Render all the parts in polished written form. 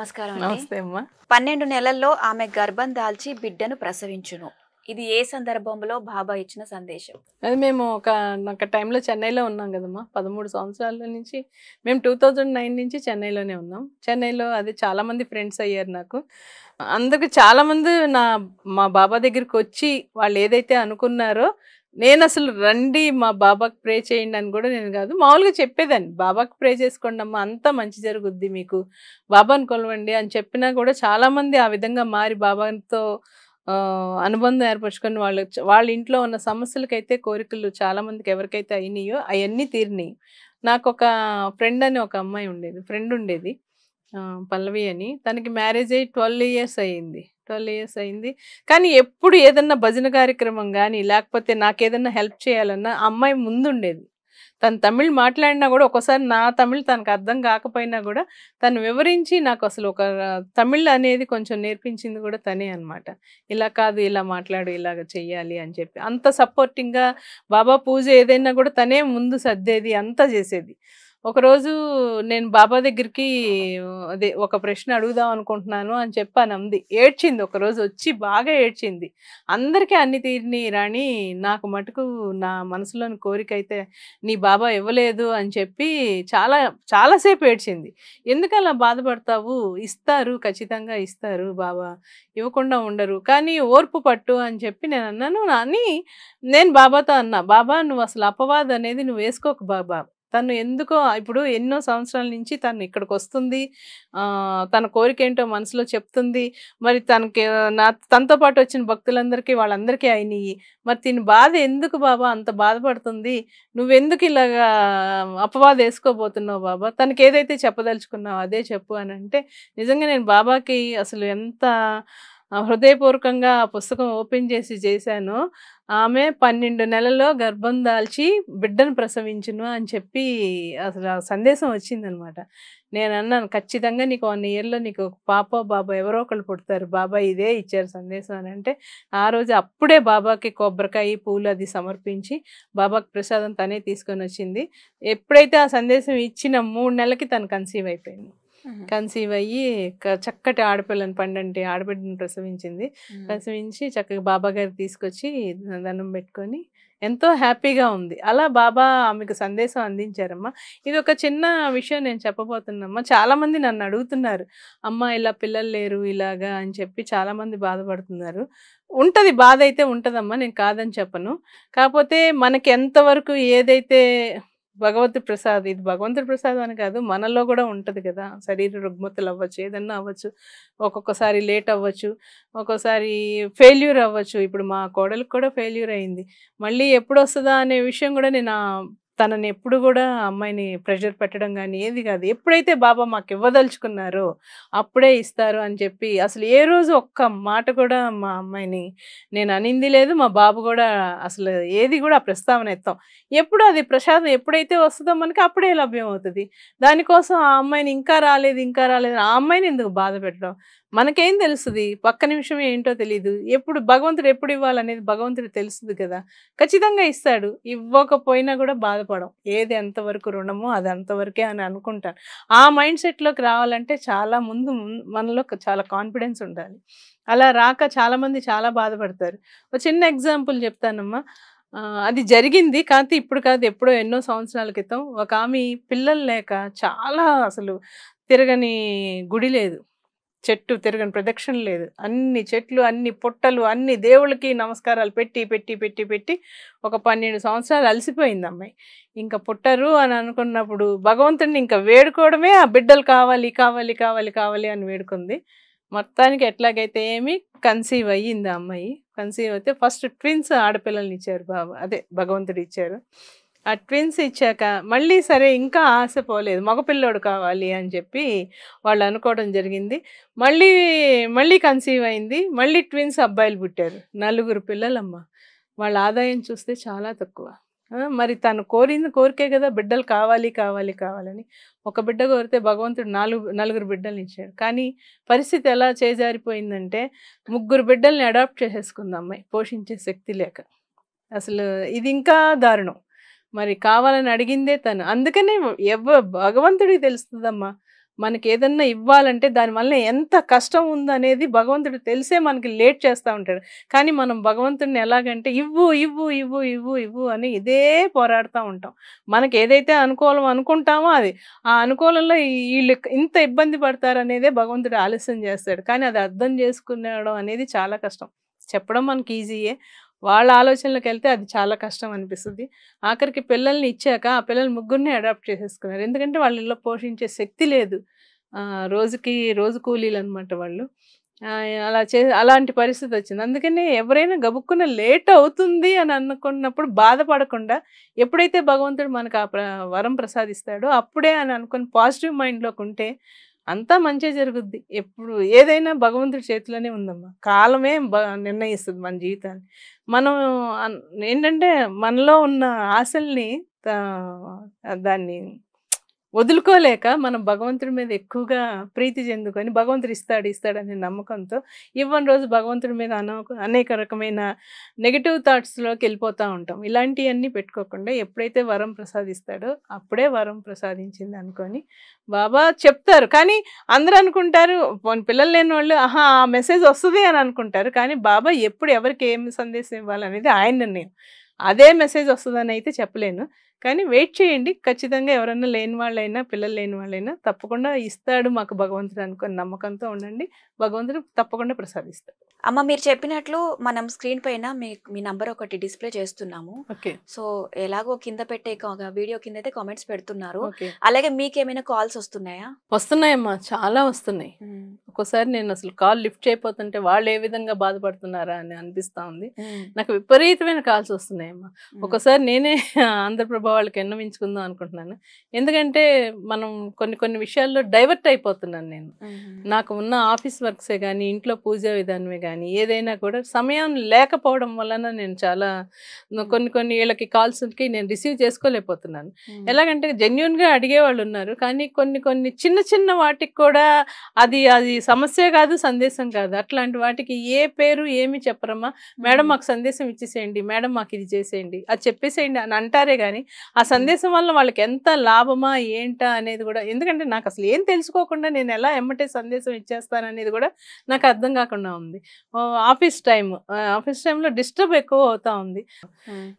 నమస్కారం అండి. నమస్తే అమ్మా. 12 నెలల్లో ఆమె గర్భం దాల్చి బిడ్డను ప్రసవించును. ఇది ఏ సందర్భంలో బాబా ఇచ్చిన సందేశం? అది మేము ఒక టైంలో చెన్నైలో ఉన్నాం కదమ్మా. 13 సంవత్సరాల నుంచి మేము 2009 నుంచి చెన్నైలోనే ఉన్నాం. చెన్నైలో అది చాలామంది ఫ్రెండ్స్ అయ్యారు నాకు. అందుకు చాలామంది మా బాబా దగ్గరికి వచ్చి వాళ్ళు ఏదైతే అనుకున్నారో నేను అసలు రండి మా బాబాకి ప్రే చేయండి అని కూడా నేను కాదు, మామూలుగా చెప్పేదాన్ని. బాబాకి ప్రే చేసుకోండి అమ్మా, అంతా మంచి జరుగుద్ది, మీకు బాబాని కొలవండి అని చెప్పినా కూడా చాలామంది ఆ విధంగా మారి బాబాతో అనుబంధం ఏర్పరచుకొని వాళ్ళ ఇంట్లో ఉన్న సమస్యలకైతే కోరికలు చాలామందికి ఎవరికైతే అయినాయో అవన్నీ తీరినాయి. నాకు ఒక ఫ్రెండ్ ఉండేది, పల్లవి అని. తనకి మ్యారేజ్ అయ్యి 12 ఇయర్స్ అయ్యింది. 12 ఇయర్స్ అయింది. కానీ ఎప్పుడు ఏదన్నా భజన కార్యక్రమం కానీ లేకపోతే నాకేదన్నా హెల్ప్ చేయాలన్నా ఆ అమ్మాయి ముందుండేది. తను తమిళ్ మాట్లాడినా కూడా ఒక్కోసారి నా తమిళ్ తనకు అర్థం కాకపోయినా కూడా తను వివరించి నాకు అసలు ఒక తమిళ్ అనేది కొంచెం నేర్పించింది కూడా తనే అనమాట. ఇలా కాదు, ఇలా మాట్లాడు, ఇలాగ చెయ్యాలి అని చెప్పి అంత సపోర్టింగ్గా బాబా పూజ ఏదైనా కూడా తనే ముందు సర్దేది, అంతా చేసేది. ఒకరోజు నేను బాబా దగ్గరికి అదే ఒక ప్రశ్న అడుగుదాం అనుకుంటున్నాను అని చెప్పాను, అంది. ఏడ్చింది, ఒకరోజు వచ్చి బాగా ఏడ్చింది. అందరికీ అన్ని తీరినాయి రాణి, నాకు మటుకు నా మనసులోని కోరిక అయితే నీ బాబా ఇవ్వలేదు అని చెప్పి చాలాసేపు ఏడ్చింది. ఎందుకు అలా బాధపడతావు, ఇస్తారు, ఖచ్చితంగా ఇస్తారు బాబా, ఇవ్వకుండా ఉండరు, కానీ ఓర్పు పట్టు అని చెప్పి నేను అన్నాను. అని నేను బాబాతో అన్నా, బాబా నువ్వు అసలు అపవాదం అనేది నువ్వు వేసుకోకు బాబా. తను ఎందుకో ఇప్పుడు ఎన్నో సంవత్సరాల నుంచి తను ఇక్కడికి వస్తుంది, తన కోరిక ఏంటో మనసులో చెప్తుంది. మరి తనతో పాటు వచ్చిన భక్తులందరికీ వాళ్ళందరికీ అయినాయి. మరి తిని బాధ ఎందుకు బాబా అంత బాధపడుతుంది, నువ్వెందుకు ఇలాగా అపవాదం వేసుకోబోతున్నావు బాబా, తనకి ఏదైతే చెప్పదలుచుకున్నావు అదే చెప్పు అని అంటే, నిజంగా నేను బాబాకి అసలు ఎంత హృదయపూర్వకంగా ఆ పుస్తకం ఓపెన్ చేశాను. ఆమె 12 నెలల్లో గర్భం దాల్చి బిడ్డను ప్రసవించును అని చెప్పి అసలు ఆ సందేశం వచ్చిందనమాట. నేను అన్నాను, ఖచ్చితంగా నీకు 1 ఇయర్లో నీకు పాప బాబా ఎవరో ఒకళ్ళు పుడతారు, బాబా ఇదే ఇచ్చారు సందేశం అని అంటే, ఆ రోజు అప్పుడే బాబాకి కొబ్బరికాయ పూలు అది సమర్పించి బాబాకి ప్రసాదం తనే తీసుకొని వచ్చింది. ఎప్పుడైతే ఆ సందేశం ఇచ్చిన 3 నెలలకి తను కన్సీవ్ అయిపోయింది. కన్సీవ్ అయ్యి చక్కటి ఆడపిల్లని, పండంటి ఆడబిడ్డను ప్రసవించి చక్కగా బాబా గారికి తీసుకొచ్చి దండం పెట్టుకొని ఎంతో హ్యాపీగా ఉంది. అలా బాబా ఆమెకు సందేశం అందించారమ్మా. ఇది ఒక చిన్న విషయం నేను చెప్పబోతున్నామ్మా. చాలామంది నన్ను అడుగుతున్నారు, అమ్మ ఇలా పిల్లలు లేరు ఇలాగా అని చెప్పి చాలామంది బాధపడుతున్నారు. ఉంటుంది, బాధ అయితే ఉంటుందమ్మా, నేను కాదని చెప్పను. కాకపోతే మనకి ఎంతవరకు ఏదైతే ఇది భగవంతుడి ప్రసాదం అని కాదు, మనలో కూడా ఉంటుంది కదా. శరీర రుగ్మతలు అవ్వచ్చు, ఏదన్నా అవ్వచ్చు, ఒక్కొక్కసారి లేట్ అవ్వచ్చు, ఒక్కోసారి ఫెయిల్యూర్ అవ్వచ్చు. ఇప్పుడు మా కోడలికి కూడా ఫెయిల్యూర్ అయింది. మళ్ళీ ఎప్పుడు వస్తుందా అనే విషయం కూడా నేను తనని ఎప్పుడు కూడా అమ్మాయిని ప్రెషర్ పెట్టడం కానీ ఏది కాదు. ఎప్పుడైతే బాబా మాకు ఇవ్వదలుచుకున్నారో అప్పుడే ఇస్తారు అని చెప్పి అసలు ఏ రోజు ఒక్క మాట కూడా మా అమ్మాయిని నేను అనింది లేదు. మా బాబు కూడా అసలు ఏది కూడా ప్రస్తావన ఎత్తాం. ఎప్పుడు అది ప్రసాదం ఎప్పుడైతే వస్తుందో మనకి అప్పుడే లభ్యం అవుతుంది. దానికోసం ఆ అమ్మాయిని ఇంకా రాలేదు ఆ అమ్మాయిని ఎందుకు బాధ పెట్టడం? మనకేం తెలుస్తుంది, పక్క నిమిషం ఏంటో తెలియదు. భగవంతుడు ఎప్పుడు ఇవ్వాలనేది భగవంతుడు తెలుస్తుంది కదా. ఖచ్చితంగా ఇస్తాడు. ఇవ్వకపోయినా కూడా బాధపడం. ఏది ఎంతవరకు రుణమో అది అంతవరకే అని అనుకుంటాను. ఆ మైండ్ సెట్లోకి రావాలంటే చాలా మనలో చాలా కాన్ఫిడెన్స్ ఉండాలి. అలా రాక చాలామంది చాలా బాధపడతారు. ఒక చిన్న ఎగ్జాంపుల్ చెప్తానమ్మా. అది జరిగింది, కానీ ఇప్పుడు కాదు, ఎప్పుడో ఎన్నో సంవత్సరాల క్రితం. ఒక ఆమె పిల్లలు లేక చాలా అసలు తిరగని గుడి లేదు, చెట్టు తిరగని ప్రదక్షిణ లేదు, అన్ని చెట్లు, అన్ని పుట్టలు, అన్ని దేవుళ్ళకి నమస్కారాలు పెట్టి పెట్టి పెట్టి పెట్టి ఒక 12 సంవత్సరాలు అలసిపోయింది అమ్మాయి. ఇంకా పుట్టరు అని అనుకున్నప్పుడు భగవంతుడిని ఇంకా వేడుకోవడమే, ఆ బిడ్డలు కావాలి కావాలి కావాలి కావాలి అని వేడుకుంది. మొత్తానికి ఎట్లాగైతే కన్సీవ్ అయ్యింది ఆ అమ్మాయి. కన్సీవ్ అయితే ఫస్ట్ ట్విన్స్ ఆడపిల్లల్ని ఇచ్చారు భగవంతుడు ఇచ్చారు. ఆ ట్విన్స్ ఇచ్చాక మళ్ళీ సరే ఇంకా ఆశ పోలేదు, మగపిల్లోడు కావాలి అని చెప్పి వాళ్ళు అనుకోవడం జరిగింది. మళ్ళీ కన్సీవ్ అయింది. మళ్ళీ ట్విన్స్ అబ్బాయిలు పుట్టారు. 4 పిల్లలమ్మ. వాళ్ళ ఆదాయం చూస్తే చాలా తక్కువ. మరి తను కోరికే కదా, బిడ్డలు కావాలి కావాలి కావాలని. ఒక బిడ్డ కోరితే భగవంతుడు 4 బిడ్డల్ని ఇచ్చాడు. కానీ పరిస్థితి ఎలా చేజారిపోయిందంటే 3 బిడ్డల్ని అడాప్ట్ చేసేసుకుంది అమ్మాయి, పోషించే శక్తి లేక. అసలు ఇది ఇంకా దారుణం. మరి కావాలని అడిగిందే తను. అందుకనే భగవంతుడికి తెలుస్తుందమ్మా, మనకి ఏదన్నా ఇవ్వాలంటే దానివల్ల ఎంత కష్టం ఉందనేది భగవంతుడు తెలిసే మనకి లేట్ చేస్తూ ఉంటాడు. కానీ మనం భగవంతుడిని ఎలాగంటే ఇవ్వు ఇవ్వు ఇవ్వు ఇవ్వు ఇవ్వు అని ఇదే పోరాడుతూ ఉంటాం. మనకి ఏదైతే అనుకూలం అనుకుంటామో అది ఆ అనుకూలంలో వీళ్ళు ఇంత ఇబ్బంది పడతారనేదే భగవంతుడు ఆలస్యం చేస్తాడు. కానీ అది అర్థం చేసుకునేయడం అనేది చాలా కష్టం. చెప్పడం మనకి ఈజీయే, వాళ్ళ ఆలోచనలోకి వెళ్తే అది చాలా కష్టం అనిపిస్తుంది. ఆఖరికి పిల్లల్ని ఇచ్చాక ఆ పిల్లలు ముగ్గురిని అడాప్ట్ చేసేసుకున్నారు. ఎందుకంటే వాళ్ళ ఇళ్ళలో పోషించే శక్తి లేదు. రోజు కూలీలు అనమాట వాళ్ళు. అలాంటి పరిస్థితి వచ్చింది. అందుకని ఎవరైనా గబుక్కున లేట్ అవుతుంది అని అనుకున్నప్పుడు బాధపడకుండా ఎప్పుడైతే భగవంతుడు మనకు వరం ప్రసాదిస్తాడో అప్పుడే అని అనుకుని పాజిటివ్ మైండ్లోకి ఉంటే అంతా మంచే జరుగుద్ది. ఎప్పుడు ఏదైనా భగవంతుడి చేతిలోనే ఉందమ్మా. కాలమే నిర్ణయిస్తుంది మన జీవితాన్ని. మనం ఏంటంటే మనలో ఉన్న ఆశల్ని దాన్ని వదులుకోలేక మనం భగవంతుడి మీద ఎక్కువగా ప్రీతి చెందుకొని భగవంతుడు ఇస్తాడనే నమ్మకంతో ఇవ్వని రోజు భగవంతుడి మీద అనేక రకమైన నెగిటివ్ థాట్స్లోకి వెళ్ళిపోతూ ఉంటాం. ఇలాంటివన్నీ పెట్టుకోకుండా ఎప్పుడైతే వరం ప్రసాదిస్తాడో అప్పుడే వరం ప్రసాదించింది అనుకొని బాబా చెప్తారు. కానీ అందరూ అనుకుంటారు, పిల్లలు లేని వాళ్ళు ఆ మెసేజ్ వస్తుంది అని అనుకుంటారు. కానీ బాబా ఎప్పుడు ఎవరికి ఏం సందేశం ఇవ్వాలనేది ఆయన నిర్ణయం. అదే మెసేజ్ వస్తుందని అయితే చెప్పలేను. కానీ వెయిట్ చేయండి. ఖచ్చితంగా ఎవరన్నా లేని వాళ్ళైనా పిల్లలు లేని వాళ్ళైనా తప్పకుండా ఇస్తాడు మాకు భగవంతుడు అనుకుని నమ్మకంతో ఉండండి. భగవంతుడు తప్పకుండా ప్రసాదిస్తాడు. అమ్మ మీరు చెప్పినట్లు మనం స్క్రీన్ పైన మీ నంబర్ ఒకటి డిస్ప్లే చేస్తున్నాము. ఓకే. సో ఎలాగో కింద పెట్టే వీడియో కింద అయితే కామెంట్స్ పెడుతున్నారు. ఓకే. అలాగే మీకేమైనా కాల్స్ వస్తున్నాయా? వస్తున్నాయమ్మా, చాలా వస్తున్నాయి. ఒక్కోసారి నేను అసలు కాల్ లిఫ్ట్ చేయకపోతుంటే వాళ్ళు ఏ విధంగా బాధపడుతున్నారా అని అనిపిస్తా ఉంది. నాకు విపరీతమైన కాల్స్ వస్తున్నాయమ్మా. ఒక్కోసారి నేనే ఆంధ్రప్రభ వాళ్ళకి విన్నవించుకుందాం అనుకుంటున్నాను. ఎందుకంటే మనం కొన్ని విషయాల్లో డైవర్ట్ అయిపోతున్నాను నేను. నాకు ఉన్న ఆఫీస్ వర్క్సే కానీ ఇంట్లో పూజా విధానమే కానీ ఏదైనా కూడా సమయం లేకపోవడం వలన నేను చాలా కొన్ని వీళ్ళకి కాల్స్కి నేను రిసీవ్ చేసుకోలేకపోతున్నాను. ఎలాగంటే జెన్యున్గా అడిగేవాళ్ళు ఉన్నారు, కానీ కొన్ని చిన్న వాటికి కూడా అది సమస్య కాదు, సందేశం కాదు. అట్లాంటి వాటికి ఏ పేరు ఏమి చెప్పరమ్మా, మేడం మాకు సందేశం ఇచ్చేసేయండి, మేడం మాకు ఇది చేసేయండి, అది చెప్పేసేయండి అని అంటారే కానీ ఆ సందేశం వల్ల వాళ్ళకి ఎంత లాభమా ఏంటా అనేది కూడా, ఎందుకంటే నాకు అసలు ఏం తెలుసుకోకుండా నేను ఎలా ఎమ్మటే సందేశం ఇచ్చేస్తాననేది కూడా నాకు అర్థం కాకుండా ఉంది. ఆఫీస్ టైంలో డిస్టర్బ్ ఎక్కువ అవుతా ఉంది.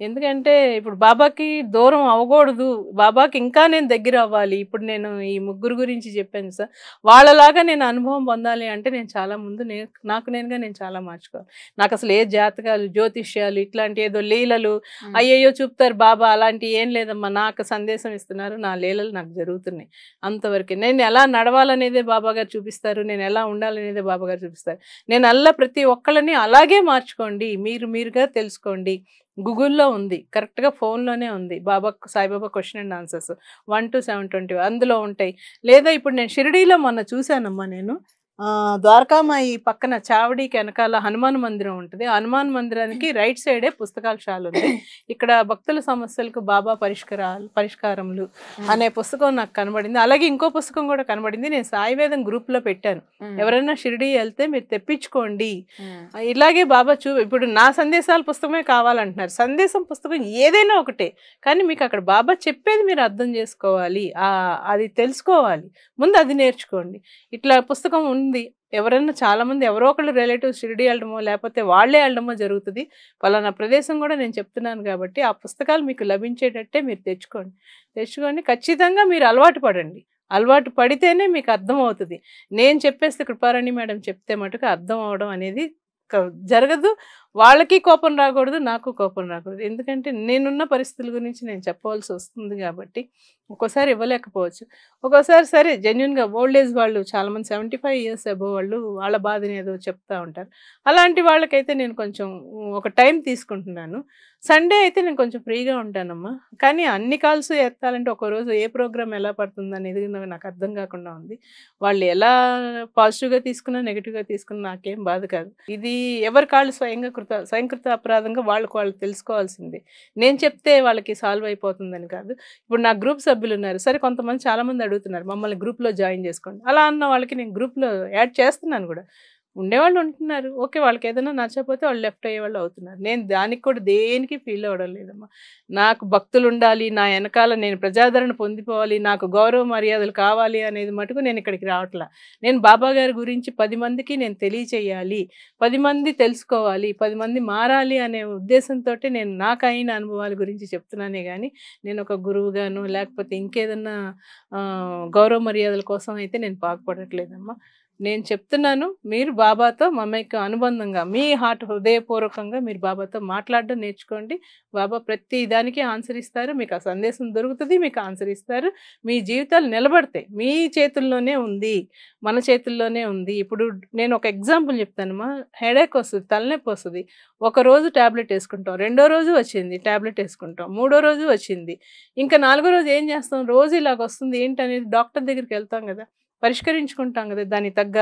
ఎందుకంటే ఇప్పుడు బాబాకి దూరం అవ్వకూడదు, బాబాకి ఇంకా నేను దగ్గర అవ్వాలి. ఇప్పుడు నేను ఈ ముగ్గురు గురించి చెప్పాను సార్, వాళ్ళలాగా నేను అనుభవం పొందాలి అంటే నేను చాలా ముందు నేను చాలా మార్చుకోవాలి. నాకు అసలు ఏ జాతకాలు జ్యోతిష్యాలు ఇట్లాంటి ఏదో లీలలు అయ్యయ్యో చూపుతారు బాబా, అలాంటి ఏం లేదమ్మా. నాకు సందేశం ఇస్తున్నారు, నా లీలలు నాకు జరుగుతున్నాయి అంతవరకు. నేను ఎలా నడవాలనేదే బాబా గారు చూపిస్తారు, నేను ఎలా ఉండాలనేదే బాబా గారు చూపిస్తారు. నేను ప్రతి ఒక్కళ్ళని అలాగే మార్చుకోండి, మీరుగా తెలుసుకోండి. గూగుల్లో ఉంది, కరెక్ట్గా ఫోన్లోనే ఉంది. Saibaba question and answers 1 to 720 అందులో ఉంటాయి. లేదా ఇప్పుడు నేను షిరిడీలో మొన్న చూశానమ్మా, నేను ద్వారకామాయి పక్కన చావడికి వెనకాల హనుమాన్ మందిరం ఉంటుంది. హనుమాన్ మందిరానికి రైట్ సైడే పుస్తకాల షాల్ ఉంది. ఇక్కడ భక్తుల సమస్యలకు బాబా పరిష్కారములు అనే పుస్తకం నాకు కనబడింది. అలాగే ఇంకో పుస్తకం కూడా కనబడింది. నేను సాయివేదం గ్రూప్లో పెట్టాను, ఎవరైనా షిరిడీ వెళ్తే మీరు తెప్పించుకోండి. ఇలాగే బాబా ఇప్పుడు నా సందేశాల పుస్తకమే కావాలంటున్నారు. సందేశం పుస్తకం ఏదైనా ఒకటే, కానీ మీకు అక్కడ బాబా చెప్పేది మీరు అర్థం చేసుకోవాలి, అది తెలుసుకోవాలి. ముందు అది నేర్చుకోండి. ఇట్లా పుస్తకం ఉంది. ఎవరన్నా చాలా మంది ఎవరో ఒకళ్ళు రిలేటివ్స్ షిరిడీ వెళ్ళడమో లేకపోతే వాళ్ళే వెళ్ళడమో జరుగుతుంది. పలానా ప్రదేశం కూడా నేను చెప్తున్నాను కాబట్టి ఆ పుస్తకాలు మీకు లభించేటట్టే మీరు తెచ్చుకొని ఖచ్చితంగా మీరు అలవాటు పడండి. అలవాటు పడితేనే మీకు అర్థం అవుతుంది. నేను చెప్పేస్తే కృపారాణి మేడం చెప్తే మటుకు అర్థం అవడం అనేది జరగదు. వాళ్ళకి కోపం రాకూడదు, నాకు కోపం రాకూడదు. ఎందుకంటే నేనున్న పరిస్థితుల గురించి నేను చెప్పవలసి వస్తుంది కాబట్టి ఒక్కోసారి ఇవ్వలేకపోవచ్చు. ఒక్కోసారి సరే జెన్యున్గా ఓల్డ్ ఏజ్ వాళ్ళు చాలామంది 75 years అబోవ్ వాళ్ళు వాళ్ళ బాధని ఏదో చెప్తూ ఉంటారు. అలాంటి వాళ్ళకైతే నేను కొంచెం ఒక టైం తీసుకుంటున్నాను. సండే అయితే నేను కొంచెం ఫ్రీగా ఉంటానమ్మా. కానీ అన్ని కాల్స్ ఎత్తాలంటే ఒకరోజు ఏ ప్రోగ్రామ్ ఎలా పడుతుంది అనేది నాకు అర్థం కాకుండా ఉంది. వాళ్ళు ఎలా పాజిటివ్గా తీసుకున్నా నెగిటివ్గా తీసుకున్నా నాకేం బాధ కాదు. ఇది ఎవరి కాళ్ళు స్వయంకృత అపరాధంగా వాళ్ళు తెలుసుకోవాల్సిందే. నేను చెప్తే వాళ్ళకి సాల్వ్ అయిపోతుందని కాదు. ఇప్పుడు నా గ్రూప్ సభ్యులు ఉన్నారు, సరే చాలామంది అడుగుతున్నారు మమ్మల్ని గ్రూప్లో జాయిన్ చేసుకోండి. అలా అన్న వాళ్ళకి నేను గ్రూప్లో యాడ్ చేస్తున్నాను కూడా. ఉండేవాళ్ళు ఉంటున్నారు. ఓకే. వాళ్ళకి ఏదైనా నచ్చకపోతే వాళ్ళు లెఫ్ట్ అయ్యేవాళ్ళు అవుతున్నారు. నేను దానికి కూడా దేనికి ఫీల్ అవ్వడం లేదమ్మా. నాకు భక్తులుండాలి, నా ఎనకాల నేను ప్రజాదరణ పొందిపోవాలి, నాకు గౌరవ మర్యాదలు కావాలి అనేది మటుకు నేను ఇక్కడికి రావట్లా. నేను బాబా గారి గురించి 10 మందికి నేను తెలియచేయాలి, 10 మంది తెలుసుకోవాలి, 10 మంది మారాలి అనే ఉద్దేశంతోటే నేను నాకైన అనుభవాల గురించి చెప్తున్నానే గానీ, నేను ఒక గురువుగానో లేకపోతే ఇంకేదన్నా గౌరవ మర్యాదల కోసం అయితే నేను పాకుపడట్లేదమ్మా. నేను చెప్తున్నాను, మీరు బాబాతో మమేక అనుబంధంగా మీ హృదయపూర్వకంగా మీరు బాబాతో మాట్లాడడం నేర్చుకోండి. బాబా ప్రతి దానికి ఆన్సర్ ఇస్తారు. మీకు ఆ సందేశం దొరుకుతుంది, మీకు ఆన్సర్ ఇస్తారు. మీ జీవితాలు నిలబడతాయి. మీ చేతుల్లోనే ఉంది, మన చేతుల్లోనే ఉంది. ఇప్పుడు నేను ఒక ఎగ్జాంపుల్ చెప్తానమ్మా. హెడేక్ వస్తుంది, తలనొప్పి వస్తుంది. ఒకరోజు ట్యాబ్లెట్ వేసుకుంటాం, రెండో రోజు వచ్చింది ట్యాబ్లెట్ వేసుకుంటాం, మూడో రోజు వచ్చింది, ఇంకా నాలుగో రోజు ఏం చేస్తాం? రోజు ఇలాగ వస్తుంది ఏంటనేది డాక్టర్ దగ్గరికి వెళ్తాం కదా, పరిష్కరించుకుంటాం కదా. దానికి తగ్గ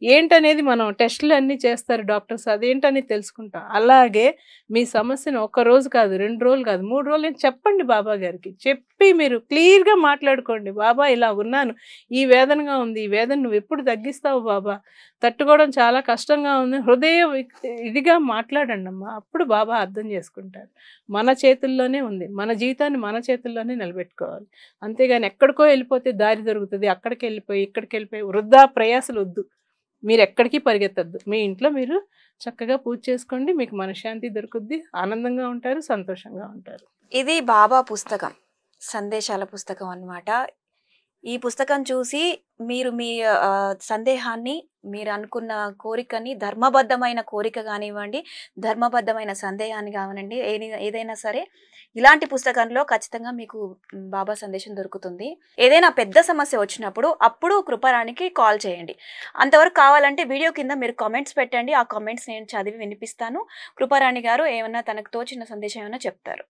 ఏంటనేది మనం టెస్టులు అన్నీ చేస్తారు డాక్టర్స్, అదేంటనేది తెలుసుకుంటాం. అలాగే మీ సమస్యను ఒక రోజు కాదు, 2 రోజులు కాదు, 3 రోజులు చెప్పండి బాబా గారికి. చెప్పి మీరు క్లియర్గా మాట్లాడుకోండి. బాబా ఇలా ఉన్నాను, ఈ వేదనగా ఉంది, ఈ వేదన నువ్వు ఎప్పుడు తగ్గిస్తావు బాబా, తట్టుకోవడం చాలా కష్టంగా ఉంది, ఇదిగా మాట్లాడండి అమ్మా. అప్పుడు బాబా అర్థం చేసుకుంటారు. మన చేతుల్లోనే ఉంది, మన జీవితాన్ని మన చేతుల్లోనే నిలబెట్టుకోవాలి. అంతేగాని ఎక్కడికో వెళ్ళిపోతే దారి దొరుకుతుంది, అక్కడికి వెళ్ళిపోయి ఇక్కడికి వెళ్ళిపోయి వృధా ప్రయాసలు వద్దు. మీరు ఎక్కడికి పరిగెత్తద్దు. మీ ఇంట్లో మీరు చక్కగా పూజ చేసుకోండి, మీకు మనశ్శాంతి దొరుకుద్ది, ఆనందంగా ఉంటారు, సంతోషంగా ఉంటారు. ఇది బాబా పుస్తకం, సందేశాల పుస్తకం అన్నమాట. ఈ పుస్తకం చూసి మీరు మీ సందేహాన్ని, మీరు అనుకున్న కోరికని, ధర్మబద్ధమైన కోరిక కానివ్వండి, ధర్మబద్ధమైన సందేహాన్ని కానివ్వండి, ఏదైనా సరే ఇలాంటి పుస్తకంలో ఖచ్చితంగా మీకు బాబా సందేశం దొరుకుతుంది. ఏదైనా పెద్ద సమస్య వచ్చినప్పుడు అప్పుడు కృపారాణికి కాల్ చేయండి. అంతవరకు కావాలంటే వీడియో కింద మీరు కామెంట్స్ పెట్టండి. ఆ కామెంట్స్ నేను చదివి వినిపిస్తాను. కృపారాణి గారు ఏమన్నా తనకు తోచిన సందేశం ఏమైనా చెప్తారు.